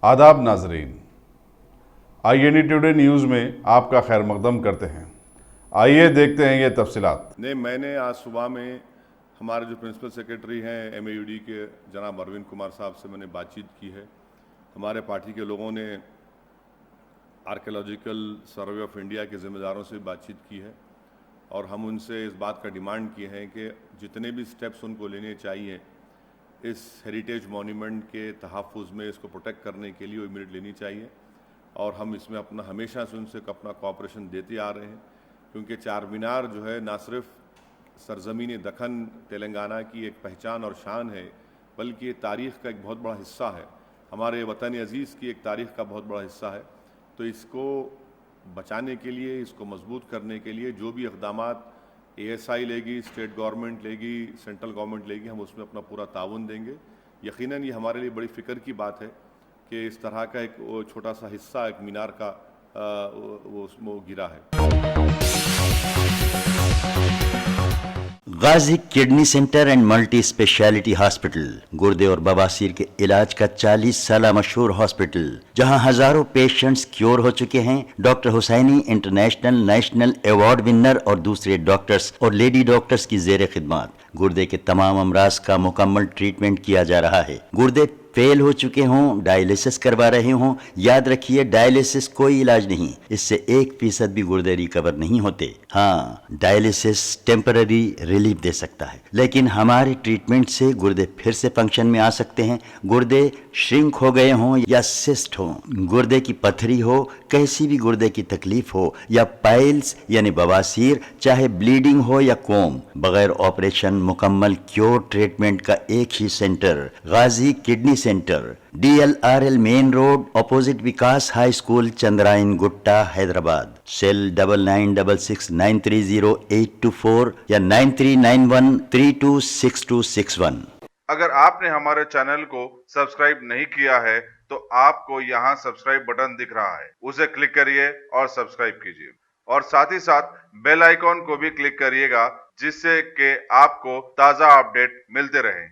आदाब नाजरीन, INA today news में आपका खैर मकदम करते हैं। आइए देखते हैं ये तफसीलात। मैंने आज सुबह में हमारे जो प्रिंसिपल सेक्रेटरी हैं MAUD के जनाब अरविंद कुमार साहब से मैंने बातचीत की है। हमारे पार्टी के लोगों ने आर्कियोलॉजिकल सर्वे ऑफ इंडिया के ज़िम्मेदारों से बातचीत की है और हम उनसे इस बात का डिमांड किए हैं कि जितने भी स्टेप्स उनको लेने चाहिए इस हेरिटेज मॉन्यूमेंट के तहफ़्फ़ुज़ में, इसको प्रोटेक्ट करने के लिए वो इमीडिएट लेनी चाहिए। और हम इसमें अपना हमेशा से उनसे अपना कोऑपरेशन देते आ रहे हैं, क्योंकि चार मीनार जो है ना सिर्फ सरज़मीन दक्कन तेलंगाना की एक पहचान और शान है, बल्कि ये तारीख़ का एक बहुत बड़ा हिस्सा है, हमारे वतन अज़ीज़ की एक तारीख़ का बहुत बड़ा हिस्सा है। तो इसको बचाने के लिए, इसको मजबूत करने के लिए जो भी इक़दामात ASI लेगी, स्टेट गवर्नमेंट लेगी, सेंट्रल गवर्नमेंट लेगी, हम उसमें अपना पूरा ताउन देंगे। यकीनन ये हमारे लिए बड़ी फ़िक्र की बात है कि इस तरह का एक छोटा सा हिस्सा एक मीनार का उसमें गिरा है। Ghazi kidney centre and multi speciality hospital, गुर्दे और बवासीर के इलाज का 40 साल मशहूर हॉस्पिटल, जहां हजारों पेशेंट्स क्योर हो चुके हैं। Doctor Husaini international national award winner और दूसरे डॉक्टर्स और लेडी डॉक्टर्स की जेर खिदमत गुर्दे के तमाम अमराज का मुकम्मल ट्रीटमेंट किया जा रहा है। गुर्दे फेल हो चुके हों, डायलिसिस करवा रहे हों, याद रखिए डायलिसिस कोई इलाज नहीं, इससे 1% भी गुर्दे रिकवर नहीं होते। हाँ, डायलिसिस टेम्पररी रिलीफ दे सकता है, लेकिन हमारे ट्रीटमेंट से गुर्दे फिर से फंक्शन में आ सकते हैं। गुर्दे श्रिंक हो गए हों या सिस्ट हो, गुर्दे की पथरी हो, कैसी भी गुर्दे की तकलीफ हो, या पाइल्स यानी बवासीर, चाहे ब्लीडिंग हो या कोम, बगैर ऑपरेशन मुकम्मल क्योर ट्रीटमेंट का एक ही centre, Ghazi kidney centre, DLRL main road, opposite Vikas high school, Chandrayan Gutta, Hyderabad. Cell 9966930824 या 9391326261। अगर आपने हमारे चैनल को सब्सक्राइब नहीं किया है तो आपको यहाँ सब्सक्राइब बटन दिख रहा है, उसे क्लिक करिए और सब्सक्राइब कीजिए, और साथ ही साथ बेल आइकॉन को भी क्लिक करिएगा, जिससे कि आपको ताज़ा अपडेट मिलते रहें।